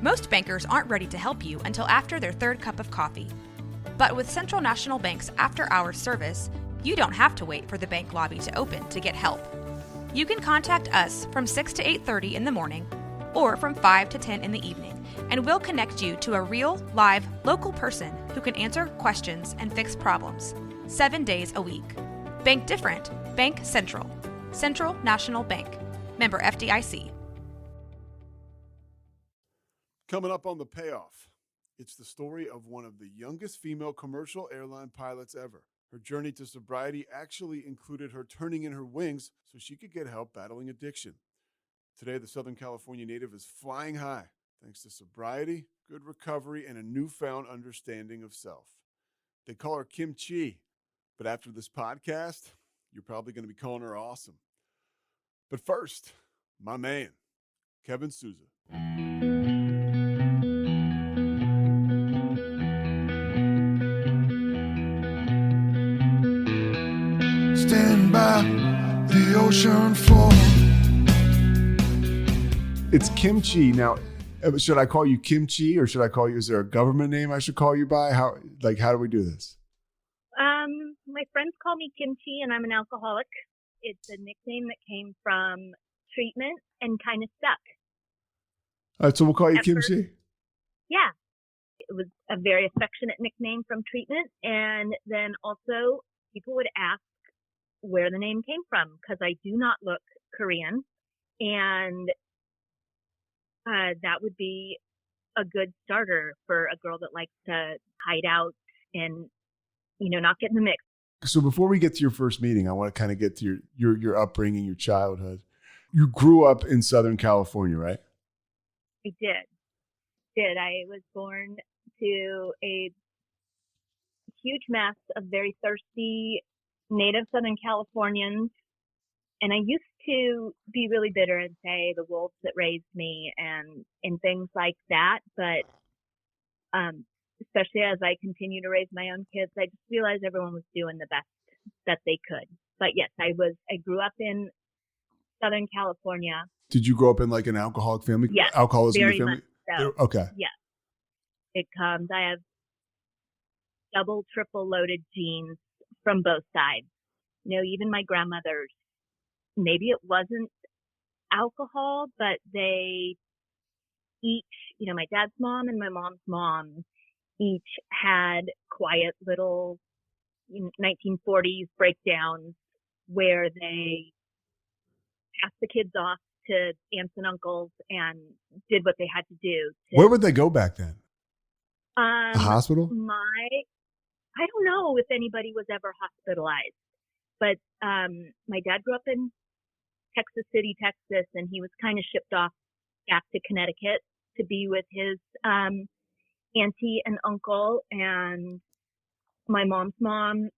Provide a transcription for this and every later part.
Most bankers aren't ready to help you until after their third cup of coffee. But with Central National Bank's after-hours service, you don't have to wait for the bank lobby to open to get help. You can contact us from 6 to 8:30 in the morning or from 5 to 10 in the evening, and we'll connect you to a real, live, local person who can answer questions and fix problems 7 days a week. Bank different. Bank Central. Central National Bank. Member FDIC. Coming up on the Payoff, it's the story of one of the youngest female commercial airline pilots ever. Her journey to sobriety actually included her turning in her wings so she could get help battling addiction. Today, the Southern California native is flying high thanks to sobriety, good recovery, and a newfound understanding of self. They call her Kimchi, but after this podcast, you're probably going to be calling her awesome. But first, my man, Kevin Souza. Stand by the ocean floor. It's Kimchi. Now, should I call you Kimchi or should I call you, is there a government name I should call you by? How do we do this? My friends call me Kimchi and I'm an alcoholic. It's a nickname that came from treatment and kind of stuck. All right, so we'll call you At Kimchi? first, yeah. It was a very affectionate nickname from treatment. And then also people would ask where the name came from because I do not look Korean. And that would be a good starter for a girl that likes to hide out and, not get in the mix. So before we get to your first meeting, I want to kind of get to your upbringing, your childhood. You grew up in Southern California, right? I did. I was born to a huge mass of very thirsty native Southern Californians. And I used to be really bitter and say the wolves that raised me and things like that. But especially as I continue to raise my own kids, I just realized everyone was doing the best that they could. But yes, I grew up in Southern California. Did you grow up in like an alcoholic family? Yes, alcoholism very family? much so. Okay. Yes. It comes. I have double, triple loaded genes from both sides. Even my grandmother's, maybe it wasn't alcohol, but they each, my dad's mom and my mom's mom each had quiet little 1940s breakdowns where they passed the kids off to aunts and uncles and did what they had to do. Where would they go back then? A hospital? I don't know if anybody was ever hospitalized, but my dad grew up in Texas City, Texas, and he was kind of shipped off back to Connecticut to be with his auntie and uncle. And my mom's mom,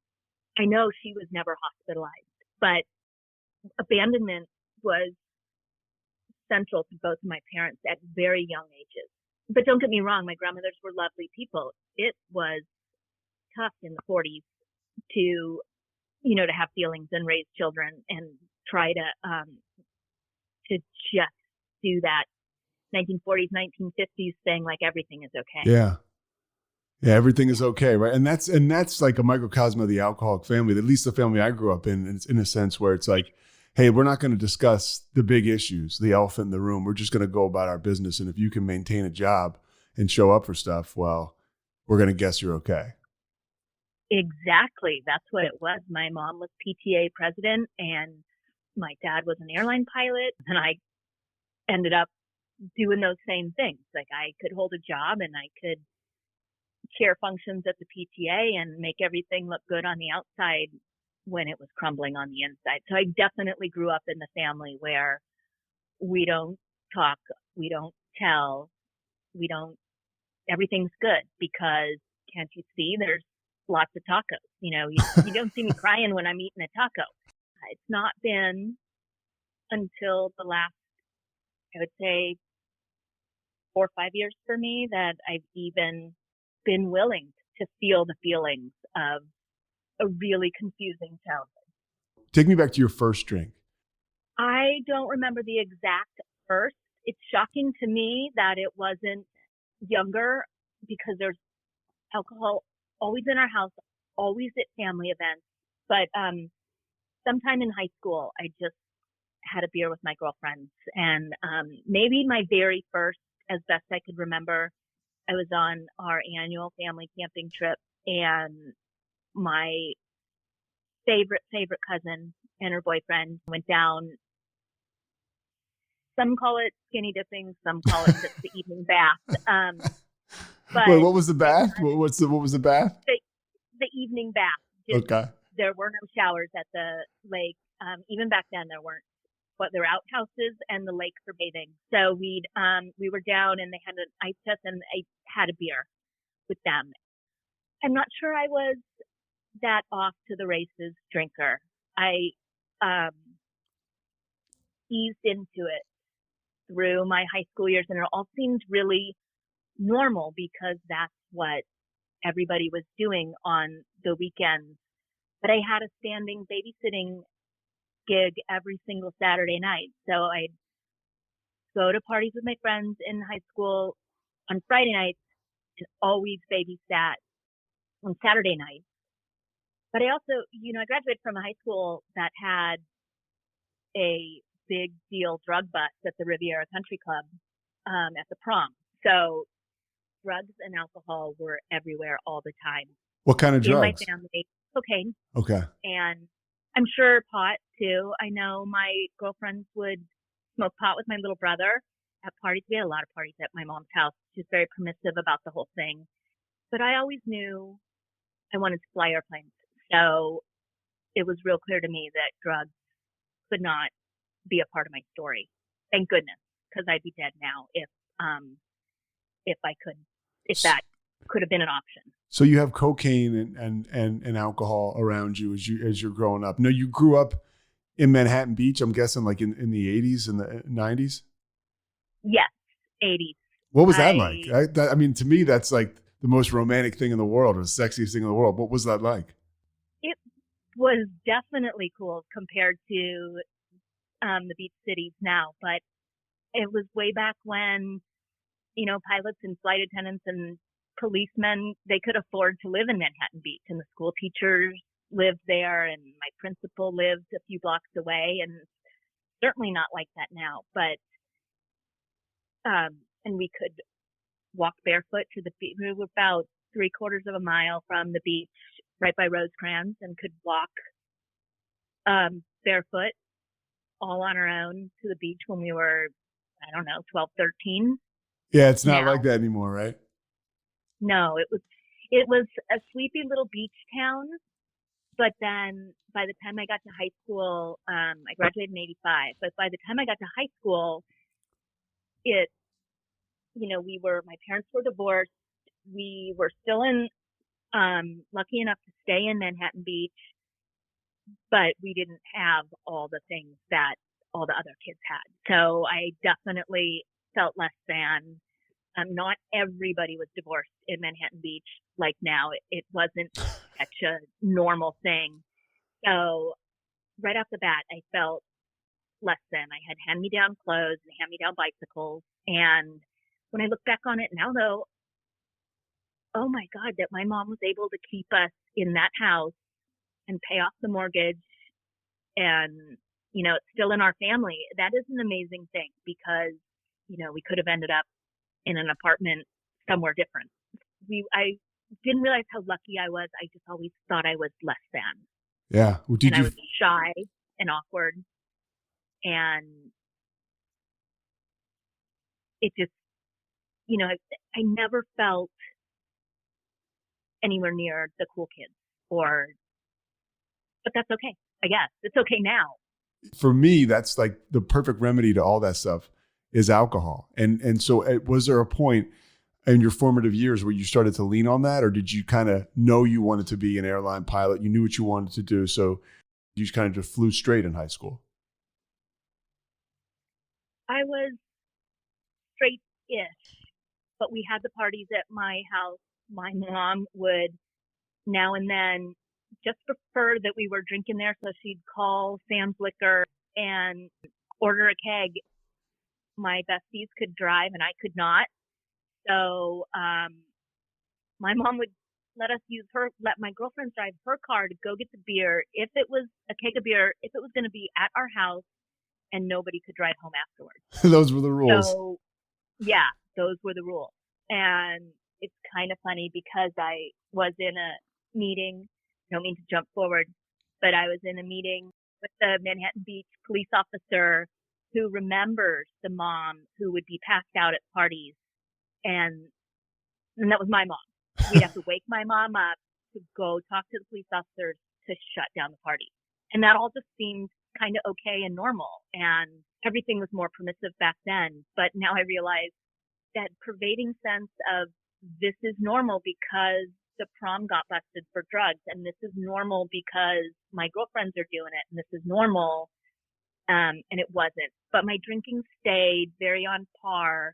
I know she was never hospitalized, but abandonment was central to both of my parents at very young ages. But don't get me wrong, my grandmothers were lovely people. It was tough in the 40s to have feelings and raise children and try to just do that 1940s, 1950s thing like everything is okay. Yeah. Yeah, everything is okay, right? And that's like a microcosm of the alcoholic family, at least the family I grew up in. It's in a sense where it's like, hey, we're not going to discuss the big issues, the elephant in the room. We're just going to go about our business. And if you can maintain a job and show up for stuff, well, we're going to guess you're okay. Exactly. That's what it was. My mom was PTA president and my dad was an airline pilot. And I ended up doing those same things. Like I could hold a job and I could chair functions at the PTA and make everything look good on the outside when it was crumbling on the inside. So I definitely grew up in the family where we don't talk, we don't tell, everything's good because can't you see there's lots of tacos? You don't see me crying when I'm eating a taco. It's not been until the last, I would say, 4 or 5 years for me that I've even been willing to feel the feelings of a really confusing childhood. Take me back to your first drink. I don't remember the exact first. it's shocking to me that it wasn't younger because there's alcohol always in our house, always at family events. But sometime in high school, I just had a beer with my girlfriends. And maybe my very first, as best I could remember, I was on our annual family camping trip, and my favorite cousin and her boyfriend went down. Some call it skinny dipping, some call it just the evening bath. But Wait, what was the bath? What was the bath? The evening bath. Just, Okay. there were no showers at the lake. Even back then, there weren't. But there were outhouses and the lake for bathing. So we were down, and they had an ice test, and I had a beer with them. I'm not sure I was that off to the races drinker. I eased into it through my high school years, and it all seemed really normal because that's what everybody was doing on the weekends. But I had a standing babysitting gig every single Saturday night. So I'd go to parties with my friends in high school on Friday nights and always babysat on Saturday nights. But I also, I graduated from a high school that had a big deal drug bust at the Riviera Country Club at the prom. So drugs and alcohol were everywhere all the time. What kind of drugs? In my family, cocaine. Okay. And I'm sure pot too. I know my girlfriends would smoke pot with my little brother at parties. We had a lot of parties at my mom's house. She was very permissive about the whole thing. But I always knew I wanted to fly airplanes. So it was real clear to me that drugs could not be a part of my story. Thank goodness, because I'd be dead now if that could have been an option. So you have cocaine and alcohol around you as you're growing up. No, you grew up in Manhattan Beach, I'm guessing, like in the 80s and the 90s? Yes, 80s. What was that like? I mean, to me, that's like the most romantic thing in the world, or the sexiest thing in the world. What was that like? It was definitely cool compared to the beach cities now, but it was way back when, pilots and flight attendants and policemen, they could afford to live in Manhattan Beach, and the school teachers lived there, and my principal lived a few blocks away, and certainly not like that now. But and we could walk barefoot to the beach. We were about 3/4 of a mile from the beach, right by Rosecrans, and could walk barefoot all on our own to the beach when we were, 12, 13. Yeah, it's not now, like that anymore, right? No, it was a sleepy little beach town. But then by the time I got to high school, I graduated in 85, but by the time I got to high school, my parents were divorced. We were still lucky enough to stay in Manhattan Beach, but we didn't have all the things that all the other kids had. So I definitely felt less than. Not everybody was divorced in Manhattan Beach like now. It wasn't such a normal thing. So right off the bat, I felt less than. I had hand-me-down clothes and hand-me-down bicycles. And when I look back on it now, though, oh my God, that my mom was able to keep us in that house and pay off the mortgage. And, it's still in our family. That is an amazing thing because, we could have ended up in an apartment somewhere different. I didn't realize how lucky I was. I just always thought I was less than. Yeah. Well, I was shy and awkward. And it just, I never felt anywhere near the cool kids but that's okay. I guess it's okay now. For me, that's like the perfect remedy to all that stuff is alcohol. And so was there a point in your formative years where you started to lean on that, or did you kind of know you wanted to be an airline pilot? You knew what you wanted to do, so you just kind of just flew straight in high school? I was straight-ish, but we had the parties at my house. My mom would now and then just prefer that we were drinking there, so she'd call Sam's Liquor and order a keg my besties could drive and I could not. So my mom would let my girlfriend drive her car to go get the beer. If it was a keg of beer, if it was going to be at our house, and nobody could drive home afterwards. Those were the rules. So yeah, those were the rules. And it's kind of funny because I was in a meeting, I don't mean to jump forward, but I was in a meeting with the Manhattan Beach police officer who remembers the mom who would be passed out at parties. And that was my mom. We'd have to wake my mom up to go talk to the police officers to shut down the party. And that all just seemed kind of okay and normal. And everything was more permissive back then. But now I realize that pervading sense of this is normal because the prom got busted for drugs. And this is normal because my girlfriends are doing it. And this is normal. And it wasn't. But my drinking stayed very on par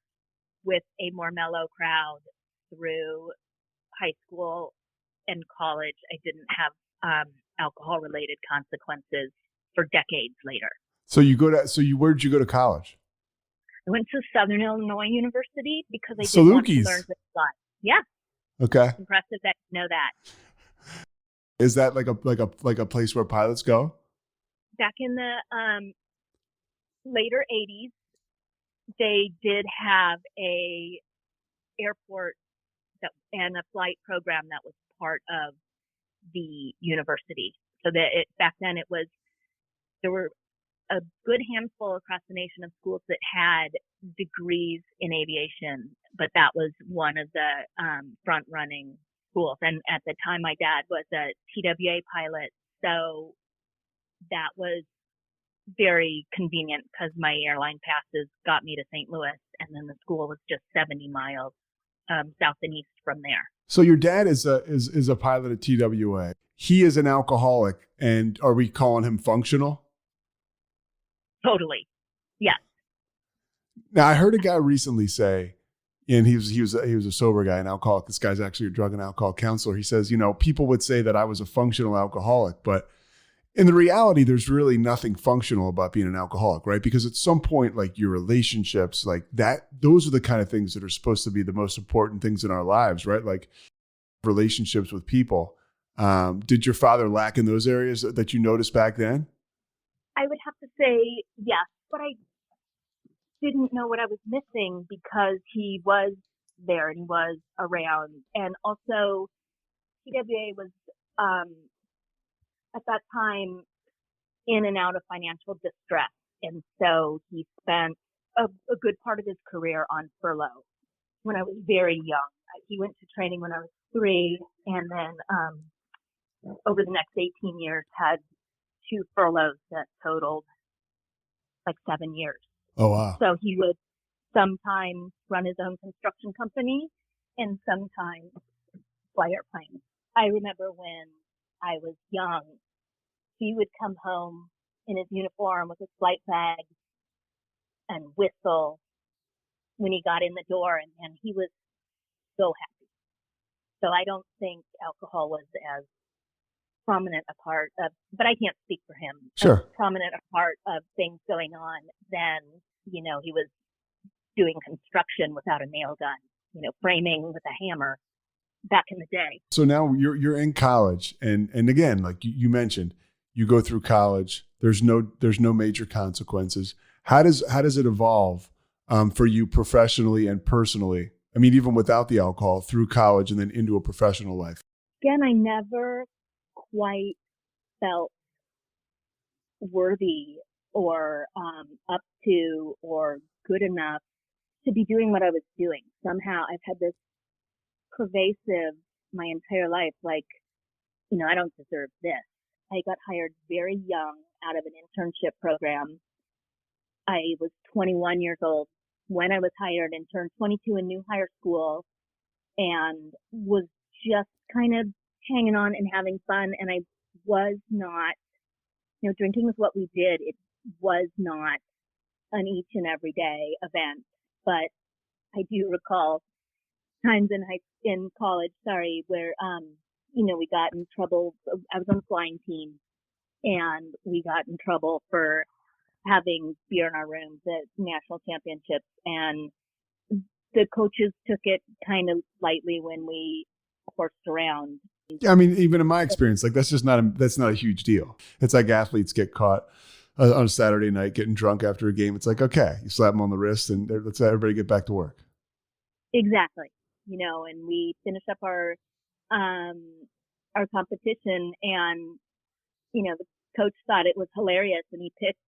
with a more mellow crowd through high school and college. I didn't have alcohol related consequences for decades later. So where'd you go to college? I went to Southern Illinois University because I did Salukis. want to learn this a lot. Yeah. Okay. It's impressive that you know that. Is that like a place where pilots go? Back in the later 80s, they did have a airport and a flight program that was part of the university. So that back then there were a good handful across the nation of schools that had degrees in aviation, but that was one of the front running schools. And at the time, my dad was a TWA pilot, so that was very convenient because my airline passes got me to St. Louis, and then the school was just 70 miles south and east from there. So your dad is a pilot at TWA. He is an alcoholic, and are we calling him functional? Totally. Yes. Now I heard a guy recently say, and he was a sober guy, an alcoholic. This guy's actually a drug and alcohol counselor. He says, people would say that I was a functional alcoholic, but in the reality, there's really nothing functional about being an alcoholic, right? Because at some point, like your relationships, like that, those are the kind of things that are supposed to be the most important things in our lives, right? Like relationships with people. Did your father lack in those areas that you noticed back then? I would have to say yes, but I didn't know what I was missing because he was there and he was around. And also, TWA was at that time in and out of financial distress. And so he spent a good part of his career on furlough when I was very young. He went to training when I was 3, and then over the next 18 years had 2 furloughs that totaled like 7 years. Oh, wow. So he would sometimes run his own construction company and sometimes fly airplanes. I remember when I was young, he would come home in his uniform with his flight bag and whistle when he got in the door, and he was so happy. So I don't think alcohol was as prominent a part of, but I can't speak for him, sure, prominent a part of things going on than, he was doing construction without a nail gun, framing with a hammer back in the day. So now you're in college, and again, like you mentioned, you go through college. There's no major consequences. How does it evolve for you professionally and personally? I mean, even without the alcohol, through college and then into a professional life. Again, I never quite felt worthy or up to or good enough to be doing what I was doing. Somehow I've had this pervasive my entire life, like, I don't deserve this. I got hired very young out of an internship program. I was 21 years old when I was hired and turned 22 in new hire school and was just kind of hanging on and having fun. And I was not, drinking was what we did. It was not an each and every day event, but I do recall times in college, where, we got in trouble. I was on the flying team and we got in trouble for having beer in our rooms at national championships, and the coaches took it kind of lightly when we horsed around. Yeah, I mean, even in my experience, like that's not a huge deal. It's like athletes get caught on a Saturday night getting drunk after a game. It's like, okay, you slap them on the wrist and let's everybody get back to work. Exactly. And we finished up our competition, and, the coach thought it was hilarious, and he picked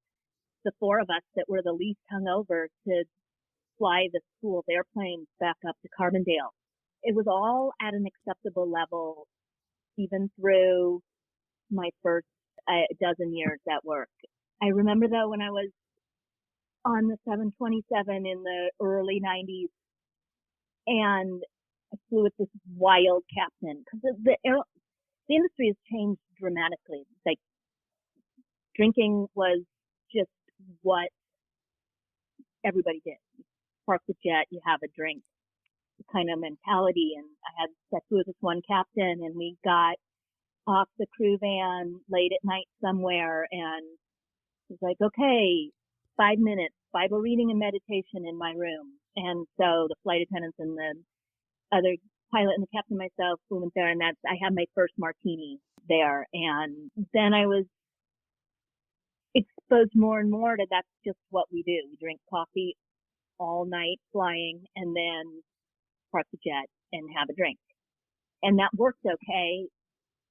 the four of us that were the least hungover to fly the school's airplanes back up to Carbondale. It was all at an acceptable level, even through my first dozen years at work. I remember, though, when I was on the 727 in the early 90s, and I flew with this wild captain, because the industry has changed dramatically. Like, drinking was just what everybody did. You park the jet, you have a drink, kind of mentality. And I flew with this one captain, and we got off the crew van late at night somewhere, and he's like, okay, 5 minutes, Bible reading and meditation in my room. And so the flight attendants and the other pilot and the captain and myself went there, and I had my first martini there. And then I was exposed more and more to that's just what we do. We drink coffee all night flying, and then park the jet and have a drink. And that worked okay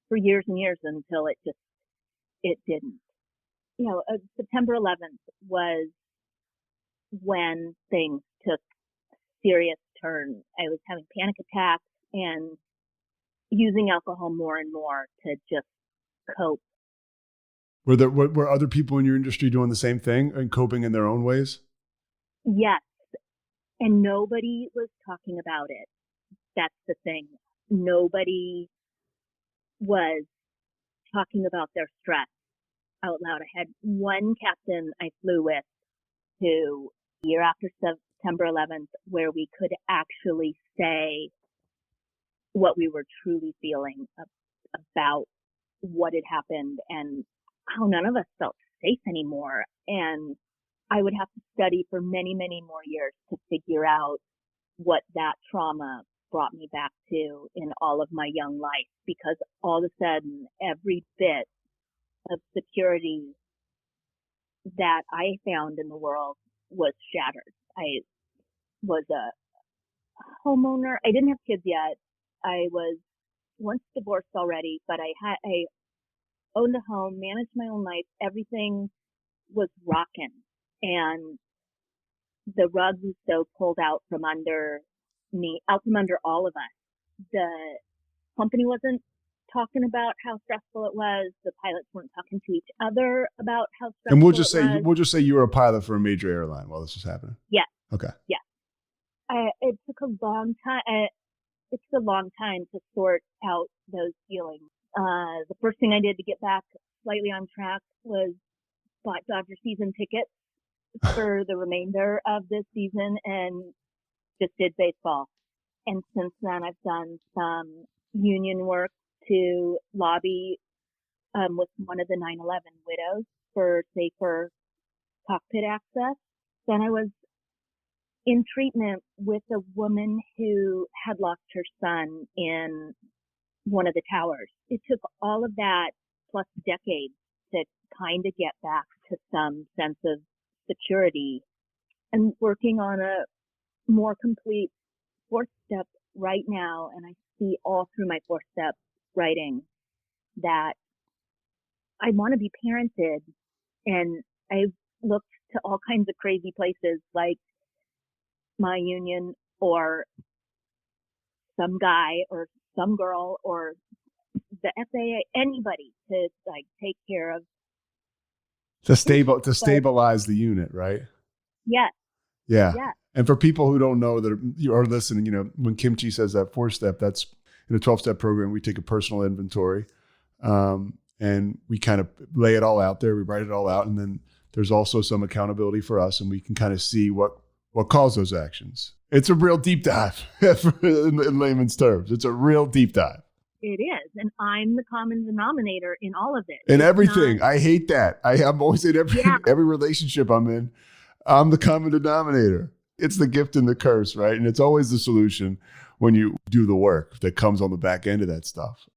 for years and years until it didn't. September 11th was when things took a serious turn. I was having panic attacks and using alcohol more and more to just cope. Were other people in your industry doing the same thing and coping in their own ways? Yes. And nobody was talking about it. That's the thing. Nobody was talking about their stress out loud. I had one captain I flew with who, year after September 11th, where we could actually say what we were truly feeling about what had happened and how none of us felt safe anymore. And I would have to study for many, many more years to figure out what that trauma brought me back to in all of my young life, because all of a sudden, every bit of security that I found in the world was shattered. I was a homeowner. I didn't have kids yet. I was once divorced already, but I owned a home, managed my own life. Everything was rocking, and the rug was so pulled out from under me, out from under all of us. The company wasn't talking about how stressful it was. The pilots weren't talking to each other about how stressful and we'll just say you were a pilot for a major airline while this was happening. Yes. Okay. Yes. It took a long time. It took a long time to sort out those feelings. The first thing I did to get back slightly on track was bought Dodger season tickets for the remainder of this season and just did baseball. And since then, I've done some union work to lobby with one of the 9/11 widows for safer cockpit access. Then I was in treatment with a woman who had lost her son in one of the towers. It took all of that plus decades to kind of get back to some sense of security, and working on a more complete fourth step right now. And I see all through my fourth step writing that I want to be parented, and I've looked to all kinds of crazy places like my union or some guy or some girl or the FAA, anybody to like take care of. To stabilize the unit, right? Yes. Yeah. Yeah. And for people who don't know that you are listening, when Kimchi says that 4-step, that's in a 12-step program, we take a personal inventory and we kind of lay it all out there. We write it all out. And then there's also some accountability for us, and we can kind of see what caused those actions. It's a real deep dive in layman's terms. It's a real deep dive. it is. And I'm the common denominator in all of it. In It's everything. not- I hate that. I'm always in Yeah. every relationship I'm in. I'm the common denominator. It's the gift and the curse, right? And it's always the solution when you do the work that comes on the back end of that stuff.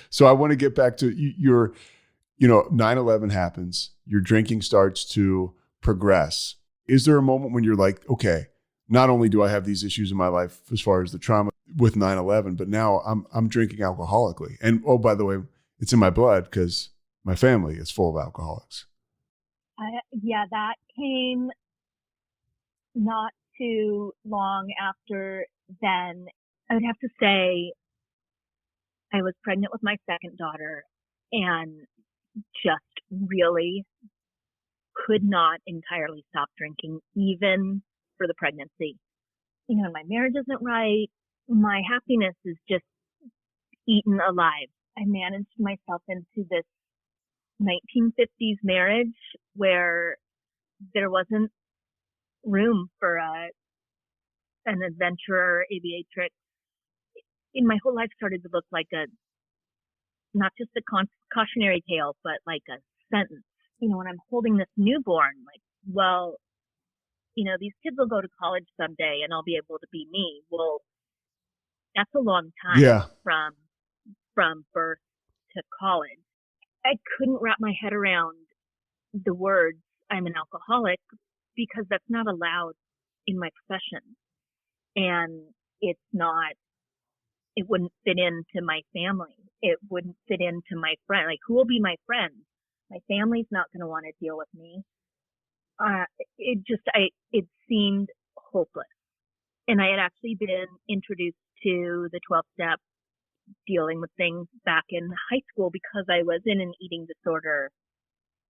So I want to get back to your, 9/11 happens, your drinking starts to progress. Is there a moment when you're like, okay, not only do I have these issues in my life as far as the trauma with 9/11, but now I'm drinking alcoholically. And oh, by the way, it's in my blood because my family is full of alcoholics. Yeah, that came not too long after then. I would have to say I was pregnant with my second daughter and just really could not entirely stop drinking, even for the pregnancy. My marriage isn't right. My happiness is just eaten alive. I managed myself into this 1950s marriage where there wasn't room for an adventurer, aviatrix. In my whole life started to look like not just a cautionary tale, but like a sentence. When I'm holding this newborn, like, well, these kids will go to college someday and I'll be able to be me. Well, that's a long time Yeah. from birth to college. I couldn't wrap my head around the words I'm an alcoholic because that's not allowed in my profession. And it wouldn't fit into my family. It wouldn't fit into my friend. Like, who will be my friend? My family's not going to want to deal with me. It seemed hopeless. And I had actually been introduced to the 12-step dealing with things back in high school because I was in an eating disorder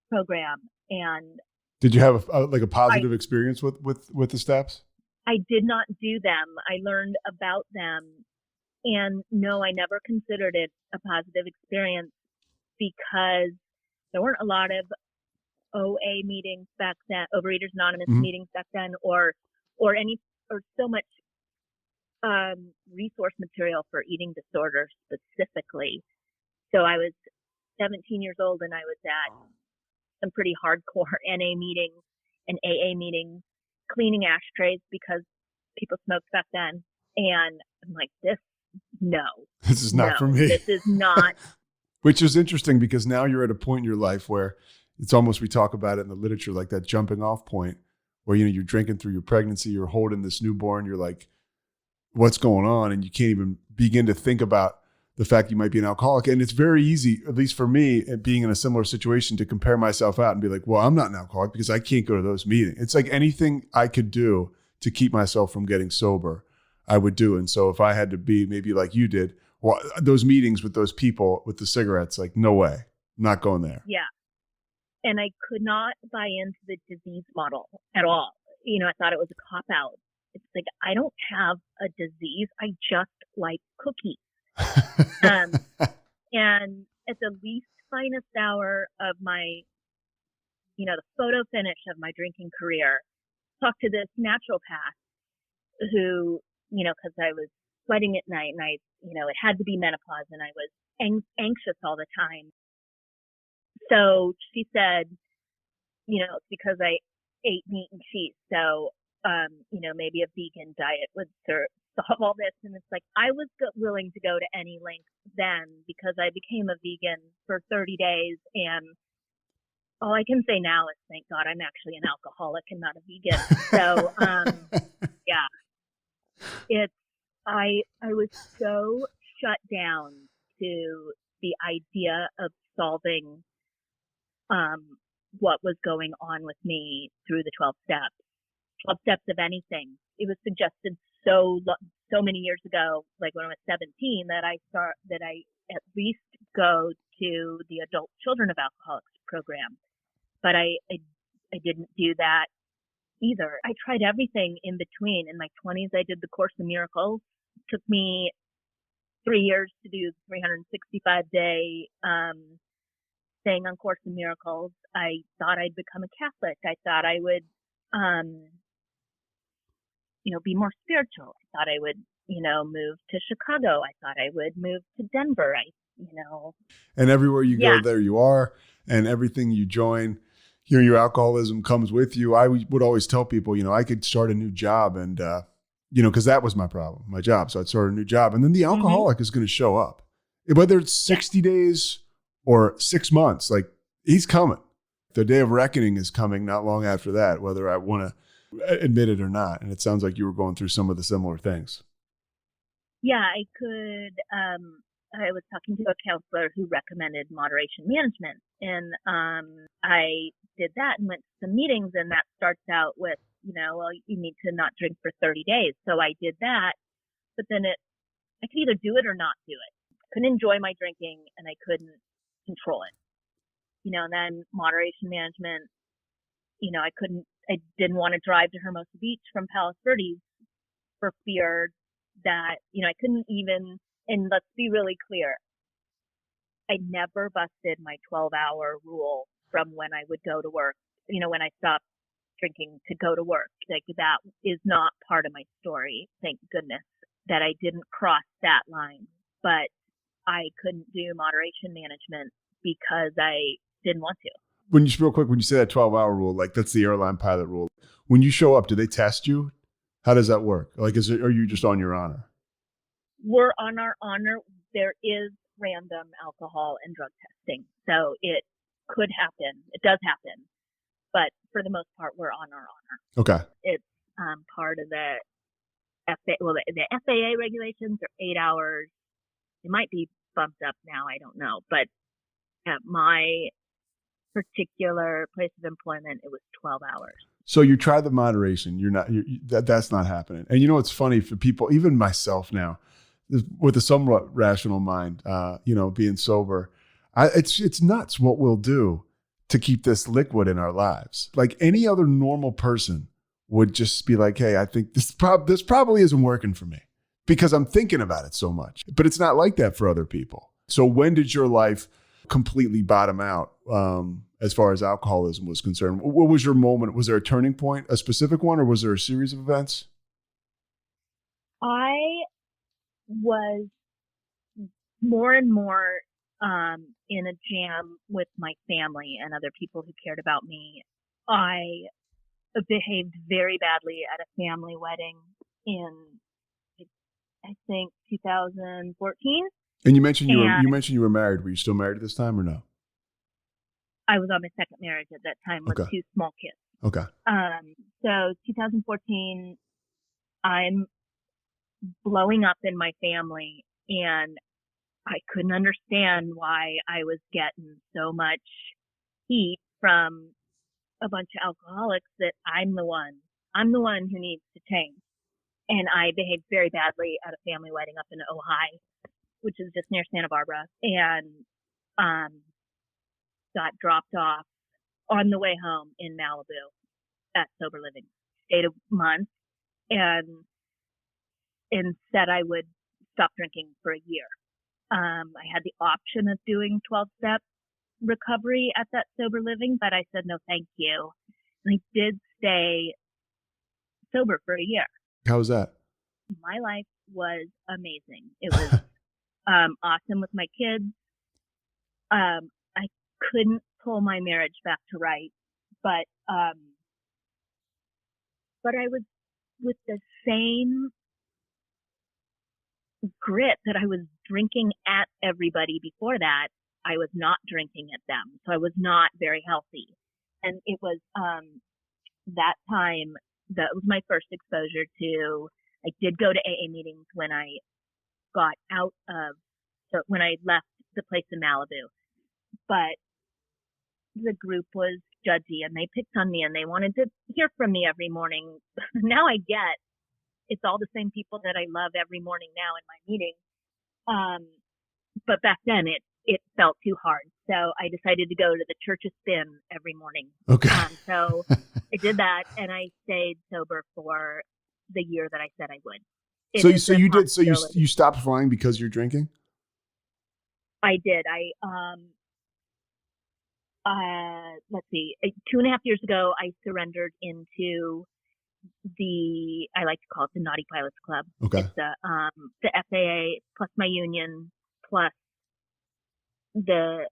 program. And did you have a positive experience with the steps? I did not do them. I learned about them. And no, I never considered it a positive experience because there weren't a lot of OA meetings back then, Overeaters Anonymous meetings back then, or so much resource material for eating disorders specifically. So I was 17 years old and I was at some pretty hardcore NA meetings and AA meetings, cleaning ashtrays because people smoked back then. And I'm like, this is not for me. This is not. Which is interesting because now you're at a point in your life where it's almost, we talk about it in the literature, like that jumping off point where, you're drinking through your pregnancy, you're holding this newborn, you're like, what's going on? And you can't even begin to think about the fact you might be an alcoholic. And it's very easy, at least for me, being in a similar situation, to compare myself out and be like, well, I'm not an alcoholic because I can't go to those meetings. It's like anything I could do to keep myself from getting sober, I would do. And so if I had to be maybe like you did, well, those meetings with those people with the cigarettes, like, no way, I'm not going there. Yeah. And I could not buy into the disease model at all. I thought it was a cop out. It's like, I don't have a disease. I just like cookies. And at the least finest hour of my, the photo finish of my drinking career, talked to this naturopath who, because I was sweating at night and it had to be menopause and I was anxious all the time. So she said, it's because I ate meat and cheese. So, maybe a vegan diet would solve all this. And it's like, I was willing to go to any length then because I became a vegan for 30 days. And all I can say now is, thank God I'm actually an alcoholic and not a vegan. So, yeah, I was so shut down to the idea of solving what was going on with me through the 12 steps of anything. It was suggested so many years ago, like when I was 17, that I at least go to the Adult Children of Alcoholics program. But I didn't do that either. I tried everything in between. In my 20s, I did the Course in Miracles. It took me 3 years to do 365-day staying on Course in Miracles. I thought I'd become a Catholic. I thought I would, be more spiritual. I thought I would, move to Chicago. I thought I would move to Denver. And everywhere you Yeah. go, there you are. And everything you join, your alcoholism comes with you. I would always tell people, I could start a new job and, because that was my problem, my job. So I'd start a new job. And then the alcoholic is going to show up. Whether it's 60 days or 6 months, like he's coming. The day of reckoning is coming not long after that, whether I want to admit it or not. And it sounds like you were going through some of the similar things. Yeah, I could. I was talking to a counselor who recommended moderation management, and I did that and went to some meetings, and that starts out with, you need to not drink for 30 days. So I did that, but then I could either do it or not do it. I couldn't enjoy my drinking, and I couldn't control it. And then moderation management, I didn't want to drive to Hermosa Beach from Palos Verdes for fear that, I couldn't even, and let's be really clear, I never busted my 12-hour rule from when I would go to work, when I stopped drinking to go to work. Like, that is not part of my story. Thank goodness that I didn't cross that line, but I couldn't do moderation management because I didn't want to. When you say that 12-hour rule, like that's the airline pilot rule. When you show up, do they test you? How does that work? Like, are you just on your honor? We're on our honor. There is random alcohol and drug testing. So it could happen. It does happen. But for the most part, we're on our honor. Okay. It's part of the the FAA regulations are 8 hours. It might be bumped up now. I don't know. But at my particular place of employment, it was 12 hours. So you try the moderation. That's not happening. And it's funny for people, even myself now, with a somewhat rational mind, being sober, it's nuts what we'll do to keep this liquid in our lives. Like any other normal person would just be like, hey, I think this probably isn't working for me because I'm thinking about it so much. But it's not like that for other people. So when did your life completely bottom out as far as alcoholism was concerned? What was your moment? Was there a turning point, a specific one, or was there a series of events? I was more and more in a jam with my family and other people who cared about me. I behaved very badly at a family wedding in, I think, 2014. And you mentioned you were married. Were you still married at this time or no? I was on my second marriage at that time with two small kids. Okay. So 2014, I'm blowing up in my family, and I couldn't understand why I was getting so much heat from a bunch of alcoholics that I'm the one who needs to change. And I behaved very badly at a family wedding up in Ojai, which is just near Santa Barbara, and got dropped off on the way home in Malibu at Sober Living. Stayed a month and said I would stop drinking for a year. I had the option of doing 12-step recovery at that Sober Living, but I said no, thank you. And I did stay sober for a year. How was that? My life was amazing. It was awesome with my kids. I couldn't pull my marriage back to right, but I was with the same grit that I was drinking at everybody before that. I was not drinking at them, so I was not very healthy. And it was that time that was my first exposure to. I did go to AA meetings when I got when I left the place in Malibu, but the group was judgy and they picked on me and they wanted to hear from me every morning. Now I get it's all the same people that I love every morning now in my meetings. But back then it felt too hard. So I decided to go to the Church of Spin every morning. Okay. So I did that and I stayed sober for the year that I said I would. You stopped flying because you're drinking? I did. Let's see, 2.5 years ago, I surrendered into I like to call it the Naughty Pilots Club. Okay. It's the FAA plus my union plus the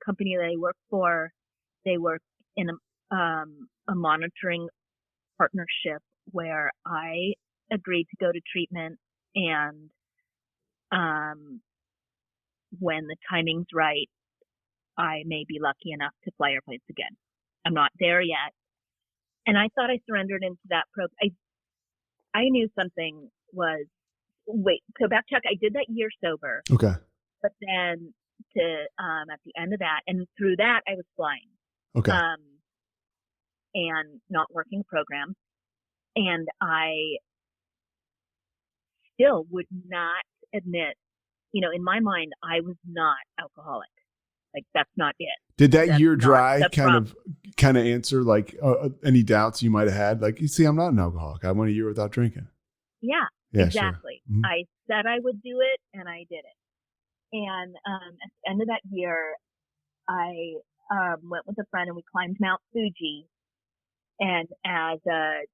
company that I work for. They work in a monitoring partnership where I agreed to go to treatment, and when the timing's right, I may be lucky enough to fly airplanes again. I'm not there yet. And I thought I surrendered into that program. I knew something was, so backtrack, I did that year sober. Okay. But then at the end of that, and through that, I was flying. Okay. And not working a program. And I still would not admit, in my mind, I was not alcoholic. Like, that's not it. Did that That's year not dry the kind problem. of answer like any doubts you might have had? Like, you see, I'm not an alcoholic. I went a year without drinking. Yeah, exactly. Sure. Mm-hmm. I said I would do it, and I did it. And at the end of that year, I went with a friend, and we climbed Mount Fuji. And as the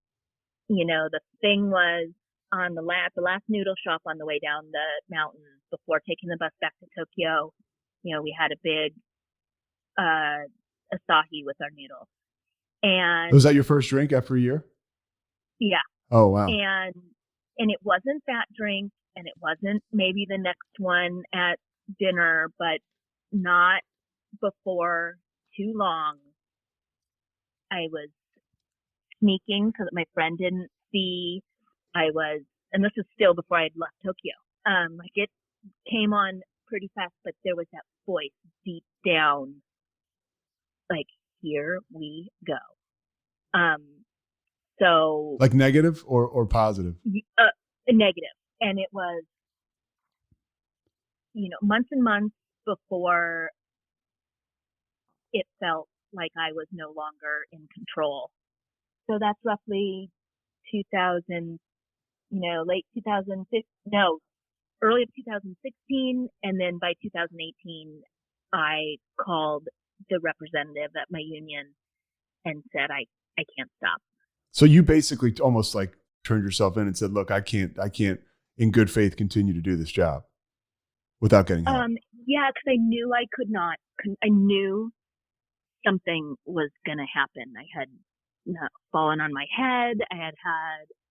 thing was on the last noodle shop on the way down the mountain before taking the bus back to Tokyo, we had a big Asahi with our noodles. And was that your first drink after a year? Yeah. Oh, wow. And it wasn't that drink, and it wasn't maybe the next one at dinner, but not before too long. I was sneaking so that my friend didn't see. And this is still before I had left Tokyo. Like, it came on pretty fast, but there was that voice deep down, like, here we go. So like negative or positive? Negative. And it was, months and months before it felt like I was no longer in control. So that's roughly 2000, late 2015, early of 2016. And then by 2018, I called the representative at my union and said, I can't stop. So you basically almost like turned yourself in and said, look, I can't in good faith continue to do this job without getting help. Yeah, because I knew I could not. I knew something was going to happen. I had fallen on my head. I had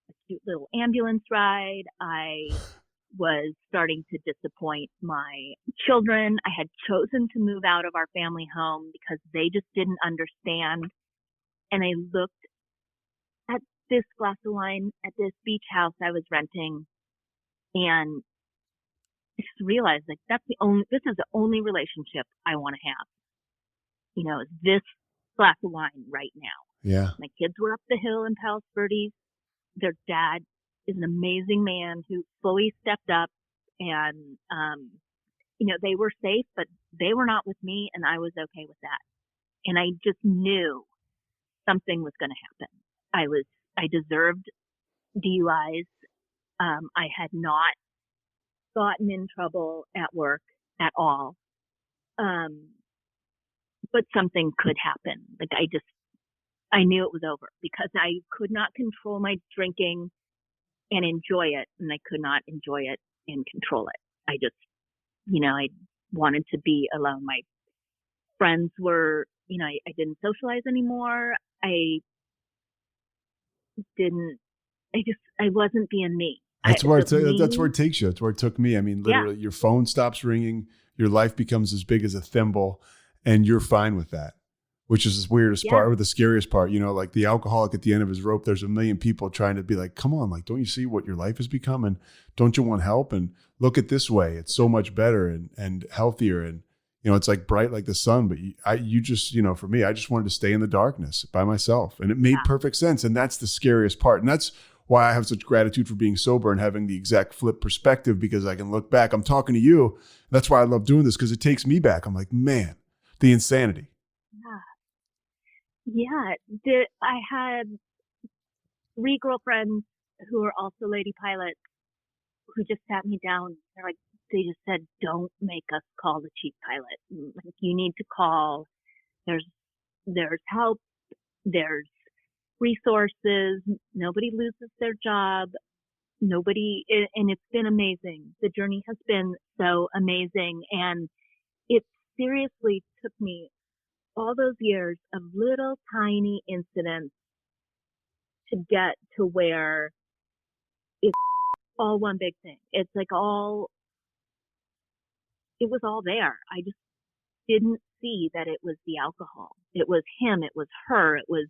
a cute little ambulance ride. I was starting to disappoint my children. I had chosen to move out of our family home because they just didn't understand. And I looked at this glass of wine at this beach house I was renting, and just realized, like, this is the only relationship I want to have. Is this glass of wine right now. Yeah. My kids were up the hill in Palos Verdes. Their dad is an amazing man who fully stepped up, and, they were safe, but they were not with me, and I was okay with that. And I just knew something was going to happen. I deserved DUIs. I had not gotten in trouble at work at all. But something could happen. Like, I knew it was over because I could not control my drinking and enjoy it. And I could not enjoy it and control it. I just, I wanted to be alone. My friends were, I didn't socialize anymore. I wasn't being me. That's where it takes you. That's where it took me. I mean, literally, Yeah. Your phone stops ringing, your life becomes as big as a thimble, and you're fine with that, which is the weirdest part or the scariest part. Like the alcoholic at the end of his rope, there's a million people trying to be like, come on, like, don't you see what your life has become? And don't you want help? And look at this way. It's so much better and healthier. And, it's like bright like the sun. But you just, for me, I just wanted to stay in the darkness by myself. And it made perfect sense. And that's the scariest part. And that's why I have such gratitude for being sober and having the exact flip perspective, because I can look back. I'm talking to you. That's why I love doing this, because it takes me back. I'm like, man, the insanity. Yeah. I had 3 girlfriends who were also lady pilots who just sat me down. They just said, don't make us call the chief pilot. Like, you need to call. There's help. There's resources. Nobody loses their job. Nobody, and it's been amazing. The journey has been so amazing. And it seriously took me all those years of little tiny incidents to get to where it's all one big thing. It's like it was all there. I just didn't see that it was the alcohol. It was him. It was her. It was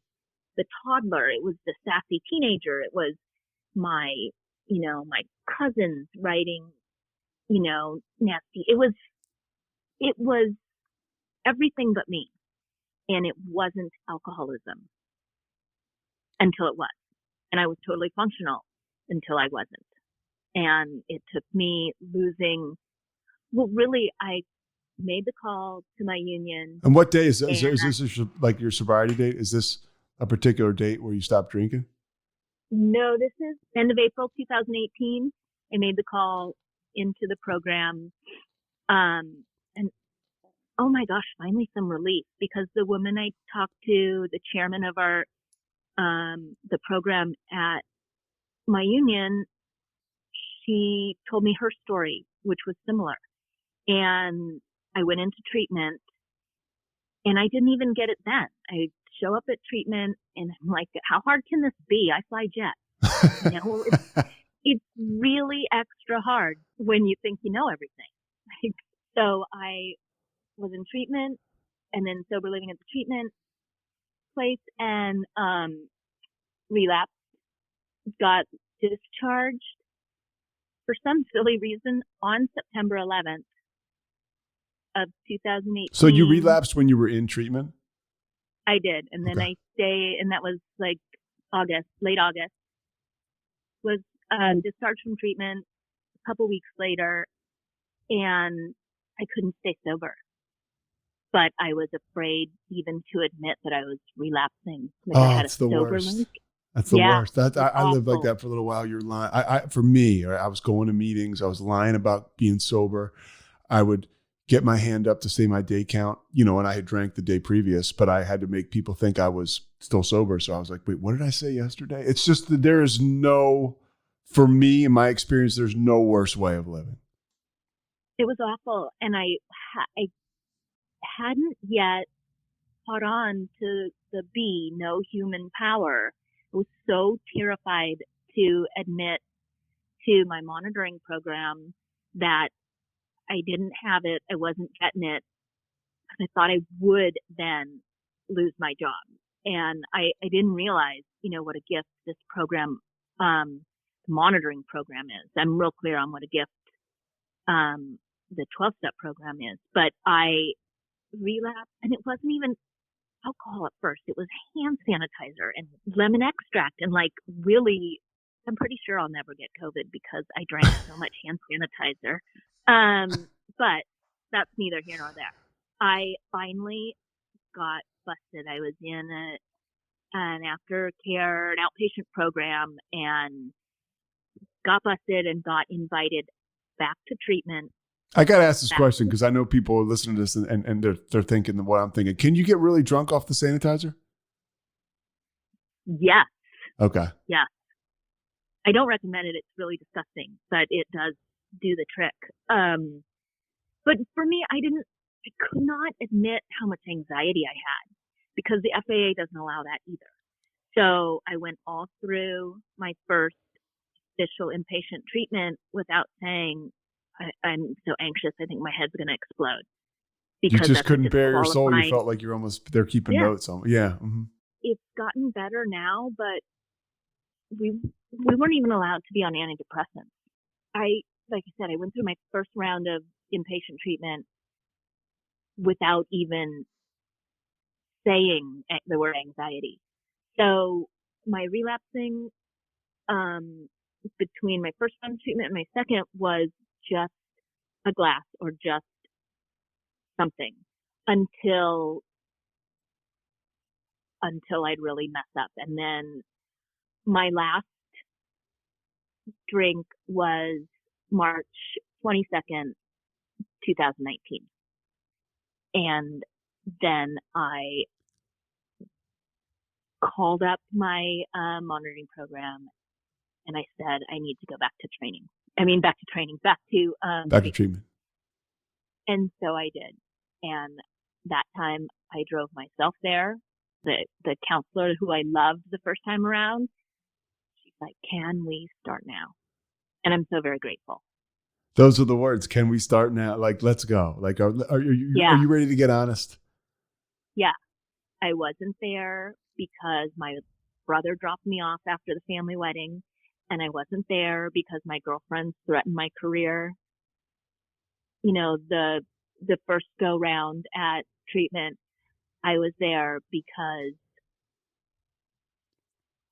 the toddler. It was the sassy teenager. It was my cousins writing, nasty. It was everything but me. And it wasn't alcoholism until it was. And I was totally functional until I wasn't. And it took me I made the call to my union. And what day is this? Is this like your sobriety date? Is this a particular date where you stopped drinking? No, this is end of April 2018. I made the call into the program. And oh my gosh, finally some relief, because the woman I talked to, the chairman of our, the program at my union, she told me her story, which was similar. And I went into treatment and I didn't even get it then. I show up at treatment and I'm like, how hard can this be? I fly jet. It's really extra hard when you think you know everything. So I was in treatment and then sober living at the treatment place and relapsed, got discharged for some silly reason on September 11th of 2018. So you relapsed when you were in treatment? I did. And then and that was like late August, was discharged from treatment a couple weeks later, and I couldn't stay sober. But I was afraid even to admit that I was relapsing. I had it's the worst. That's the worst. I lived like that for a little while. You're lying. For me, I was going to meetings. I was lying about being sober. I would get my hand up to say my day count, and I had drank the day previous, but I had to make people think I was still sober. So I was like, wait, what did I say yesterday? It's just that there is for me, in my experience, there's no worse way of living. It was awful. And I hadn't yet caught on to the no human power. I was so terrified to admit to my monitoring program that I didn't have it. I wasn't getting it. I thought I would then lose my job. And I didn't realize, what a gift this program, monitoring program is. I'm real clear on what a gift, the 12-step program is. But I relapsed, and it wasn't even alcohol at first. It was hand sanitizer and lemon extract, and really, I'm pretty sure I'll never get COVID because I drank so much hand sanitizer. But that's neither here nor there. I finally got busted. I was in an aftercare, an outpatient program, and got busted and got invited back to treatment. I got to ask this question because I know people are listening to this and they're thinking what I'm thinking. Can you get really drunk off the sanitizer? Yes. Okay. Yeah. I don't recommend it. It's really disgusting, but it does do the trick. But for me, I could not admit how much anxiety I had because the FAA doesn't allow that either. So I went all through my first official inpatient treatment without saying, I'm so anxious. I think my head's going to explode. Because you just couldn't bear your soul. You felt like you're almost, they're keeping notes on. Yeah. Mm-hmm. It's gotten better now, but we weren't even allowed to be on antidepressants. Like I said, I went through my first round of inpatient treatment without even saying the word anxiety. So my relapsing, between my first round of treatment and my second was just a glass or just something until I'd really mess up. And then my last drink was March 22nd, 2019. And then I called up my monitoring program and I said, I need to go back to training. Back to Back to treatment. And so I did. And that time I drove myself there. The counselor who I loved the first time around, she's like, can we start now? And I'm so very grateful. Those are the words. Can we start now? Like, let's go. Like, are you ready to get honest? Yeah. I wasn't there because my brother dropped me off after the family wedding. And I wasn't there because my girlfriends threatened my career. You know, the first go round at treatment, I was there because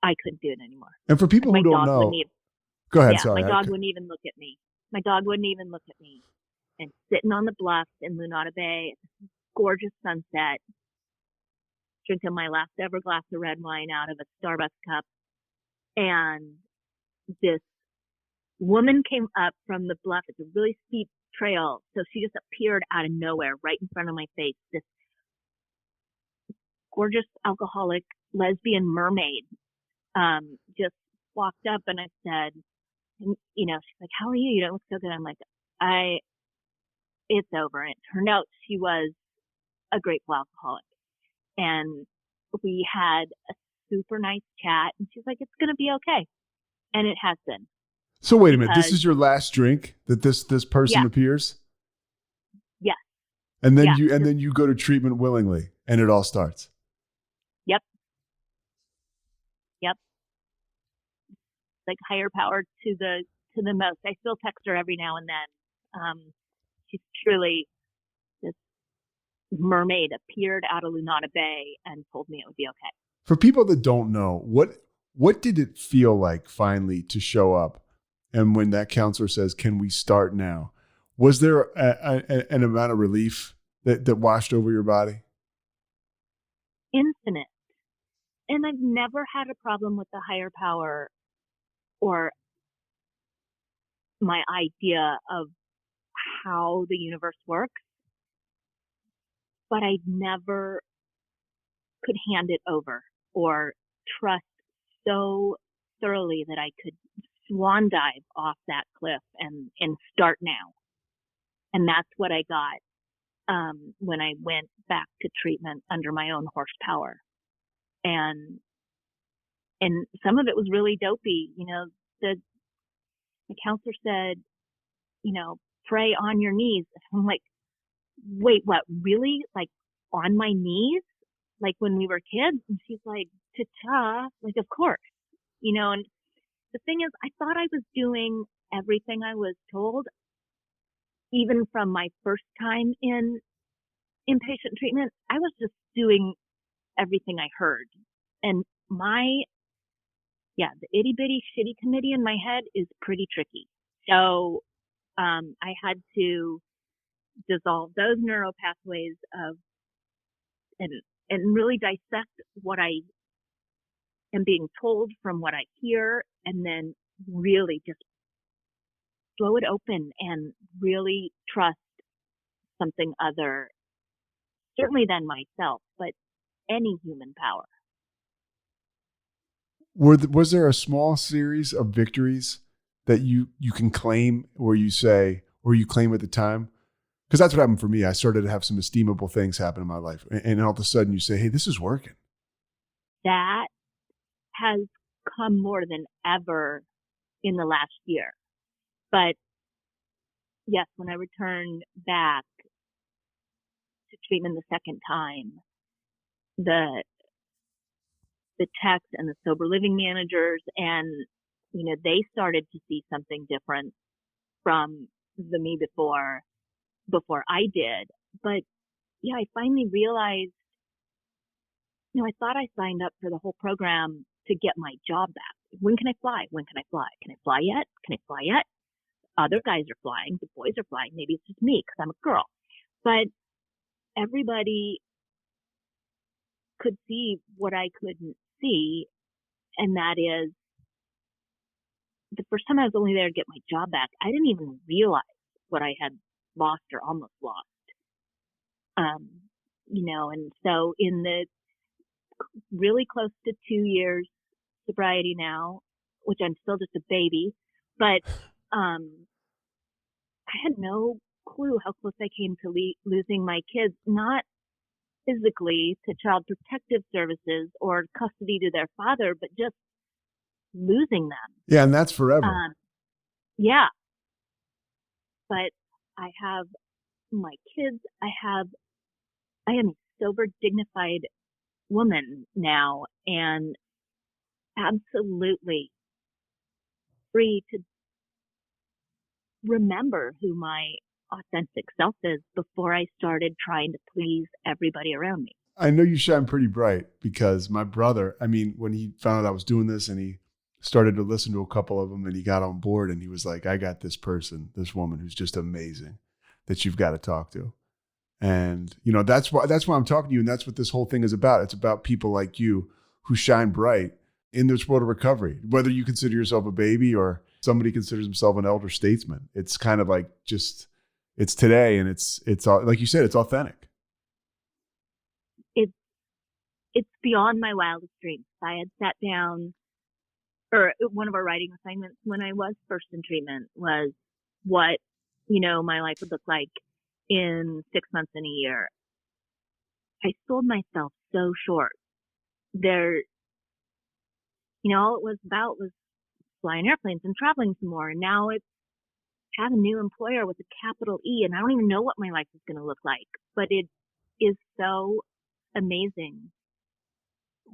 I couldn't do it anymore. And for people who don't know, go ahead. Sorry. My dog wouldn't even look at me. And sitting on the bluff in Lunada Bay, gorgeous sunset, drinking my last ever glass of red wine out of a Starbucks cup. And this woman came up from the bluff. It's a really steep trail. So she just appeared out of nowhere right in front of my face. This gorgeous alcoholic lesbian mermaid just walked up and I said, you know, she's like, how are you? You don't look so good. I'm like, it's over. And it turned out she was a grateful alcoholic. And we had a super nice chat and she's like, it's going to be okay. And it has been. So wait a minute. This is your last drink that this person appears? Yes. And then you go to treatment willingly and it all starts. Yep. Like higher power to the most. I still text her every now and then. She's truly this mermaid appeared out of Lunada Bay and told me it would be okay. For people that don't know, what did it feel like finally to show up? And when that counselor says, can we start now? Was there an amount of relief that washed over your body? Infinite. And I've never had a problem with the higher power or my idea of how the universe works, but I never could hand it over or trust so thoroughly that I could swan dive off that cliff and start now. And that's what I got when I went back to treatment under my own horsepower. And some of it was really dopey. You know, the counselor said, you know, pray on your knees. I'm like, wait, what? Really? Like on my knees? Like when we were kids? And she's like, ta-ta, like, of course. You know, and the thing is, I thought I was doing everything I was told, even from my first time in inpatient treatment. I was just doing everything I heard. And the itty bitty shitty committee in my head is pretty tricky. So I had to dissolve those neural pathways and really dissect what I am being told from what I hear, and then really just blow it open and really trust something other, certainly than myself, but any human power. Was there a small series of victories that you can claim where you say, or you claim at the time? Because that's what happened for me. I started to have some esteemable things happen in my life. And all of a sudden you say, hey, this is working. That has come more than ever in the last year. But yes, when I returned back to treatment the second time, the techs and the sober living managers, and, you know, they started to see something different from the me before I did. But yeah, I finally realized, you know, I thought I signed up for the whole program to get my job back. When can I fly? When can I fly? Can I fly yet? Can I fly yet? Other guys are flying. The boys are flying. Maybe it's just me because I'm a girl. But everybody could see what I couldn't see. And that is, the first time I was only there to get my job back, I didn't even realize what I had lost or almost lost. You know, and so really close to 2 years sobriety now, which I'm still just a baby, but I had no clue how close I came to losing my kids, not physically to Child Protective Services or custody to their father, but just losing them. Yeah, and that's forever. Yeah. But I have my kids. I am a sober, dignified woman now, and absolutely free to remember who my authentic self is before I started trying to please everybody around me. I know you shine pretty bright because my brother, I mean, when he found out I was doing this and he started to listen to a couple of them and he got on board and he was like, I got this person, this woman who's just amazing that you've got to talk to. And, you know, that's why I'm talking to you. And that's what this whole thing is about. It's about people like you who shine bright in this world of recovery, whether you consider yourself a baby or somebody considers himself an elder statesman. It's kind of like just, it's today. And it's like you said, it's authentic. It's beyond my wildest dreams. I had sat down, or one of our writing assignments when I was first in treatment was what, you know, my life would look like in 6 months and a year. I sold myself so short. There, you know, all it was about was flying airplanes and traveling some more. And now it's have a new employer with a capital E. And I don't even know what my life is going to look like, but it is so amazing.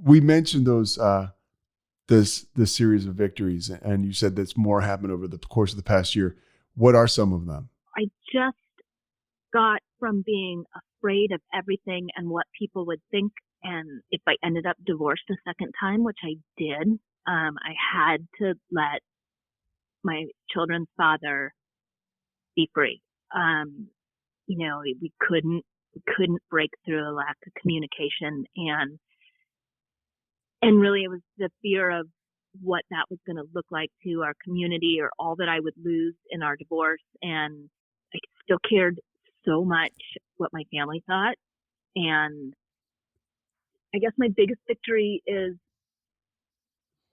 We mentioned those, this series of victories, and you said that's more happened over the course of the past year. What are some of them? I just got from being afraid of everything and what people would think. And if I ended up divorced a second time, which I did, I had to let my children's father be free. You know, we couldn't break through a lack of communication, and really it was the fear of what that was going to look like to our community or all that I would lose in our divorce. And I still cared so much what my family thought. And I guess my biggest victory is,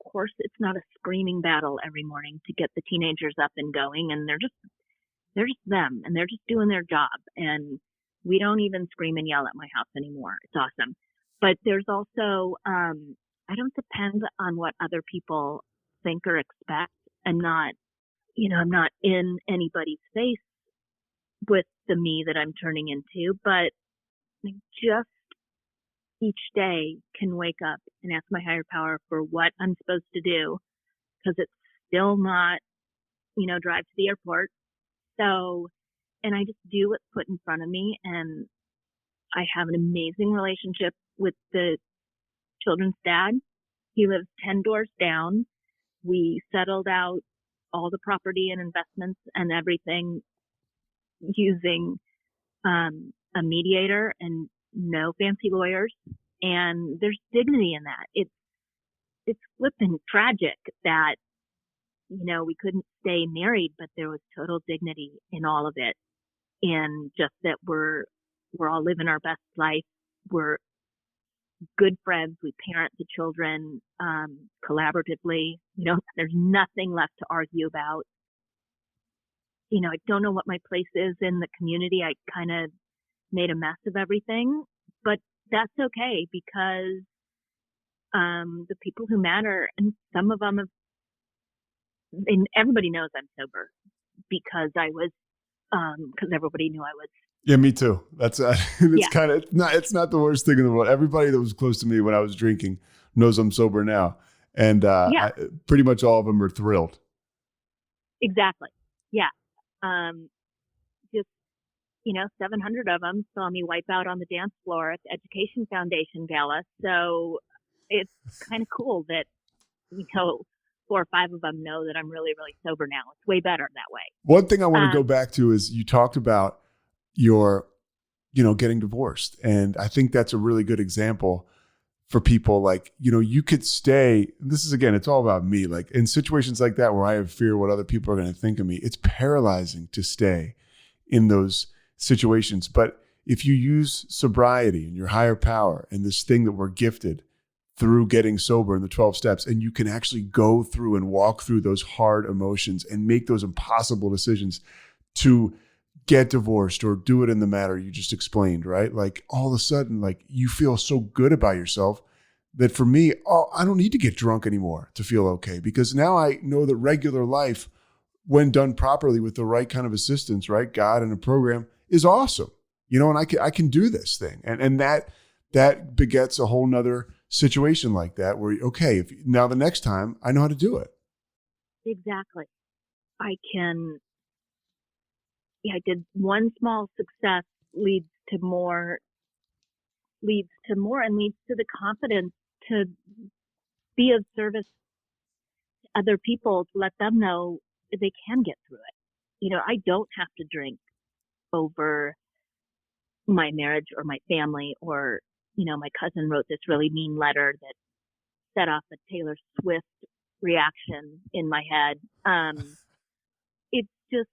of course, it's not a screaming battle every morning to get the teenagers up and going. And they're just them, and they're just doing their job. And we don't even scream and yell at my house anymore. It's awesome. But there's also, I don't depend on what other people think or expect. I'm not in anybody's face with the me that I'm turning into, but I just each day can wake up and ask my higher power for what I'm supposed to do, because it's still not, drive to the airport. So, and I just do what's put in front of me. And I have an amazing relationship with the children's dad. He lives 10 doors down. We settled out all the property and investments and everything using a mediator and no fancy lawyers. And there's dignity in that. It's flippin' tragic that, we couldn't stay married, but there was total dignity in all of it. And just that we're all living our best life. We're good friends. We parent the children collaboratively. There's nothing left to argue about. I don't know what my place is in the community. I kind of made a mess of everything, but that's okay, because the people who matter, and some of them have, and everybody knows I'm sober because because everybody knew I was. Yeah, me too. That's it's not the worst thing in the world. Everybody that was close to me when I was drinking knows I'm sober now. And pretty much all of them are thrilled. Exactly. Yeah. Just, 700 of them saw me wipe out on the dance floor at the Education Foundation Gala. So it's kind of cool that, 4 or 5 of them know that I'm really, really sober now. It's way better that way. One thing I want to go back to is you talked about your, getting divorced. And I think that's a really good example for people. Like, you could stay, this is, again, it's all about me. Like in situations like that where I have fear what other people are going to think of me, it's paralyzing to stay in those situations. But if you use sobriety and your higher power and this thing that we're gifted through getting sober in the 12 steps, and you can actually go through and walk through those hard emotions and make those impossible decisions to get divorced or do it in the manner you just explained, right? Like all of a sudden, like you feel so good about yourself that for me, I don't need to get drunk anymore to feel okay, because now I know that regular life, when done properly with the right kind of assistance, right, God and a program, is awesome. You know, and I can do this thing. And that begets a whole nother situation like that where, okay, now the next time I know how to do it. Exactly. I did one small success leads to more and leads to the confidence to be of service to other people, to let them know they can get through it. You know, I don't have to drink over my marriage or my family, or, you know, my cousin wrote this really mean letter that set off a Taylor Swift reaction in my head. It's just,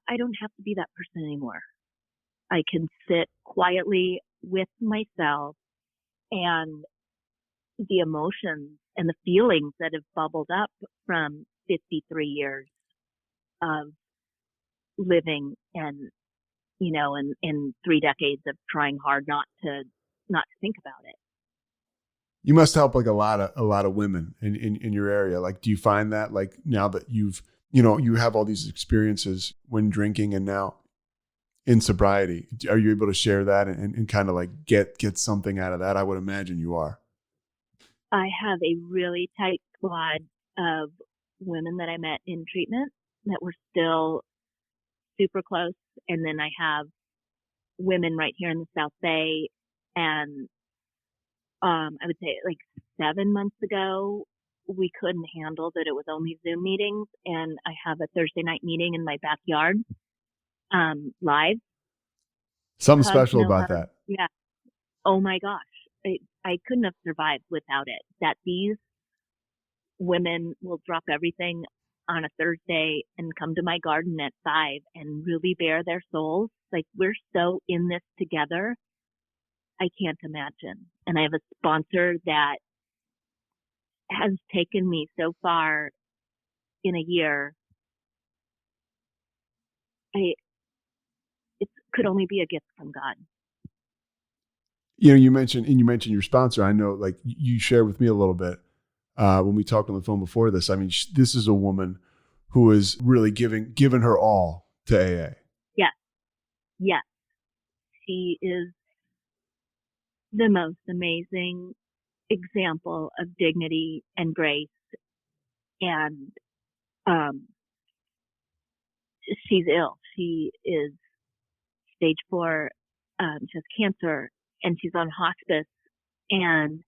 I don't have to be that person anymore. I can sit quietly with myself, and the emotions and the feelings that have bubbled up from 53 years of living, and, you know, and 3 decades of trying hard not to think about it. You must help like a lot of women in your area. Like, do you find that, like, now that you have all these experiences when drinking and now in sobriety, are you able to share that and kind of like get something out of that? I would imagine you are. I have a really tight squad of women that I met in treatment that were still super close. And then I have women right here in the South Bay. And I would say like 7 months ago, we couldn't handle that it was only Zoom meetings. And I have a Thursday night meeting in my backyard, live. Something special about that. Yeah. Oh my gosh. I couldn't have survived without it. That these women will drop everything on a Thursday and come to my garden at 5 and really bare their souls. Like, we're so in this together. I can't imagine. And I have a sponsor that has taken me so far in a year. It could only be a gift from God. You know, you mentioned your sponsor. I know, like, you shared with me a little bit when we talked on the phone before this. I mean, this is a woman who is really given her all to AA. Yes. She is the most amazing example of dignity and grace. And she's ill. She is stage 4. She has cancer, and she's on hospice. And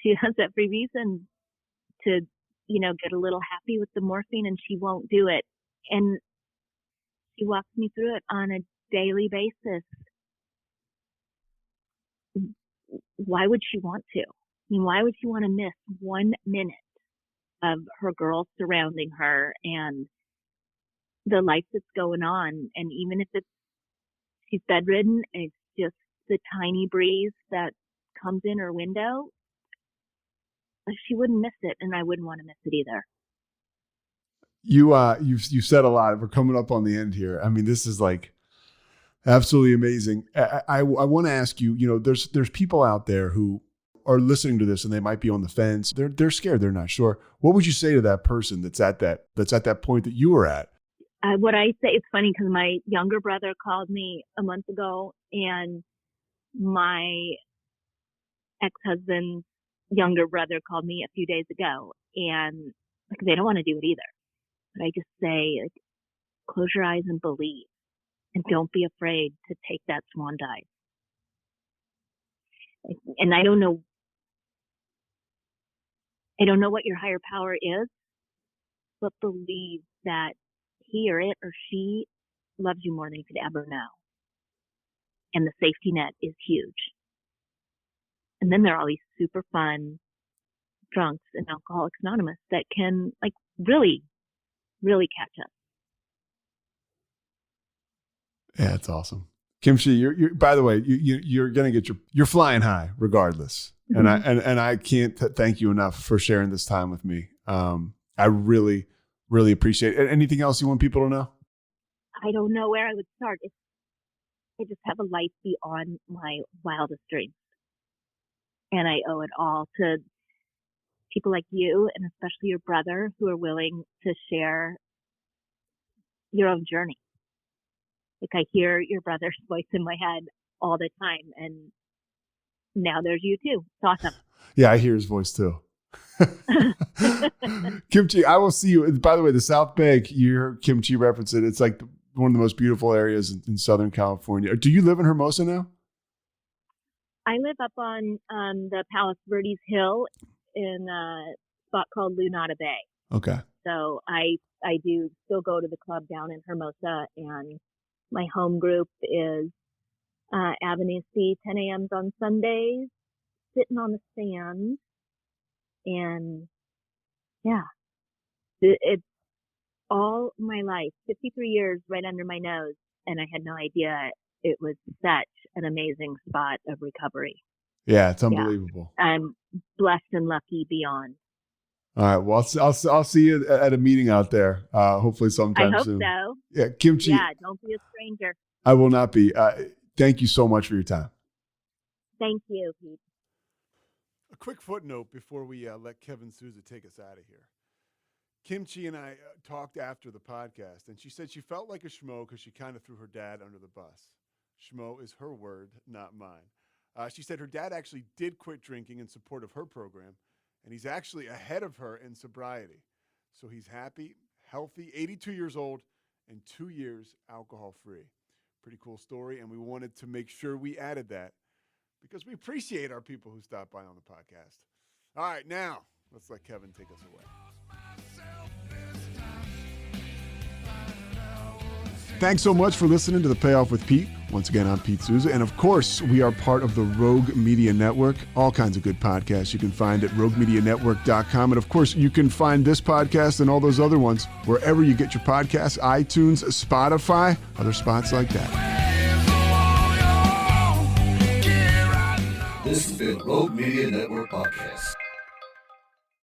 she has every reason to, you know, get a little happy with the morphine, and she won't do it. And she walks me through it on a daily basis. Why would she want to? I mean, why would she want to miss 1 minute of her girls surrounding her and the life that's going on? And even if she's bedridden and it's just the tiny breeze that comes in her window, she wouldn't miss it, and I wouldn't want to miss it either. You said a lot. We're coming up on the end here. I mean, this is like absolutely amazing. I want to ask you, you know, there's people out there who are listening to this and they might be on the fence. They're scared. They're not sure. What would you say to that person that's at that point that you were at? What I say, it's funny because my younger brother called me a month ago, and my ex-husband's younger brother called me a few days ago, and like, they don't want to do it either. But I just say, like, close your eyes and believe, and don't be afraid to take that swan dive. And I don't know what your higher power is, but believe that he or it or she loves you more than you could ever know. And the safety net is huge. And then there are all these super fun drunks and Alcoholics Anonymous that can, like, really, really catch us. Yeah, it's awesome. Kimchi, you're by the way, you're going to get you're flying high regardless. Mm-hmm. And I can't thank you enough for sharing this time with me. I really, really appreciate it. Anything else you want people to know? I don't know where I would start. I just have a life beyond my wildest dreams. And I owe it all to people like you, and especially your brother, who are willing to share your own journey. Like, I hear your brother's voice in my head all the time, and now there's you too. It's awesome. Yeah, I hear his voice too. Kimchi, I will see you. By the way, the South Bank, you heard Kimchi reference it. It's like one of the most beautiful areas in Southern California. Do you live in Hermosa now? I live up on the Palos Verdes Hill in a spot called Lunada Bay. Okay. So I do still go to the club down in Hermosa, and my home group is Avenue C, 10 a.m. on Sundays, sitting on the sand. And yeah, it's all my life, 53 years right under my nose. And I had no idea it was such an amazing spot of recovery. Yeah, it's unbelievable. Yeah. I'm blessed and lucky beyond. All right. Well, I'll see you at a meeting out there. Hopefully sometime soon. I hope so. Yeah, Kimchi. Yeah, don't be a stranger. I will not be. Thank you so much for your time. Thank you, Pete. A quick footnote before we let Kevin Souza take us out of here. Kimchi and I talked after the podcast, and she said she felt like a schmo because she kind of threw her dad under the bus. Schmo is her word, not mine. She said her dad actually did quit drinking in support of her program, and he's actually ahead of her in sobriety. So he's happy, healthy, 82 years old, and 2 years alcohol-free. Pretty cool story, and we wanted to make sure we added that because we appreciate our people who stop by on the podcast. All right, now let's let Kevin take us away. Thanks so much for listening to The Payoff with Pete. Once again, I'm Pete Souza. And of course, we are part of the Rogue Media Network. All kinds of good podcasts you can find at roguemedianetwork.com. And of course, you can find this podcast and all those other ones wherever you get your podcasts, iTunes, Spotify, other spots like that. This has been Rogue Media Network Podcast.